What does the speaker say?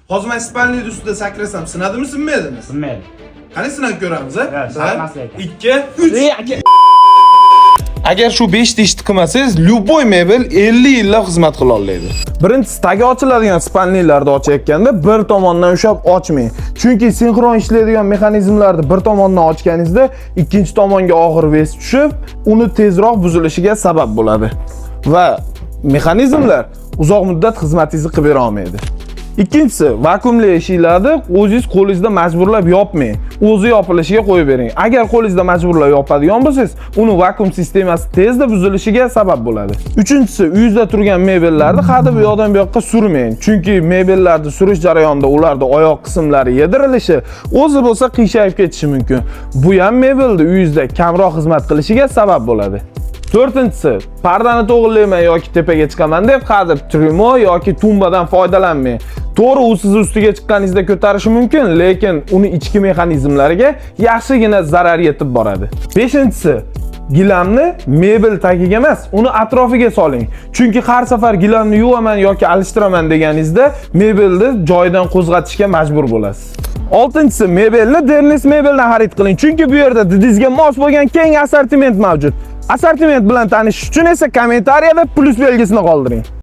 Hozir men spalniy ustida sakrasam sinadimi, sinmaydimi? Sinmaydi. Qani sinab ko'ramiz, ha? Ha, sinmaslik. 2, 3. Agar shu 5 ta ishni qilmasangiz, любой mebel 50 yillab xizmat qila oladi. Birinchisi, tagi ochiladigan spalniylarni ochayotganda bir tomondan ushlab ochmang. Chunki sinxron ishlaydigan mexanizmlarni bir tomondan ochganingizda ikkinchi tomonga og'ir ves tushib, uni tezroq buzilishiga sabab bo'ladi va mexanizmlar uzoq muddat xizmatingizni qilib bera olmaydi. Ikkinchisi, vakuumli eshiklarni o'zingiz qo'lingizda majburlab yopmang. O'zi yopilishiga qo'yib bering. Agar qo'lingizda majburlab yopadigan bo'lsangiz, uni vakuum sistemasi tezda buzilishiga sabab bo'ladi. Uchinchisi, uyingizda turgan mebellarni hadeb bu yoqdan bu yoqqa surmang. Chunki mebellarni surish jarayonida ularda oyoq qismlari yedirilishi, o'zi bo'lsa qiyshayib ketishi mumkin. Bu ham mebelni uyingizda kamroq xizmat qilishiga sabab bo'ladi. To'rtinchisi, pardani to'g'rilayman yoki tepaga chiqaman deb hadeb trimo yoki tumbadan foydalanmang. To'g'ri, u siz ustiga chiqqaningizda ko'tarishi mumkin, lekin uni ichki mexanizmlariga yaxshigina zarar yetib boradi. Beshinchisi, gilamni mebel tagiga emas, uni atrofiga soling. Chunki har safar gilamni yuvaman yoki alishtiraman deganingizda mebelni joyidan qo'zg'atishga majbur bo'lasiz. Oltinchisi, mebelni Dernis mebeldan xarid qiling. Chunki bu yerda didingizga mos bo'lgan keng assortiment mavjud. Assortiment bilan tanishish uchun esa kommentariyada plus belgisini qoldiring.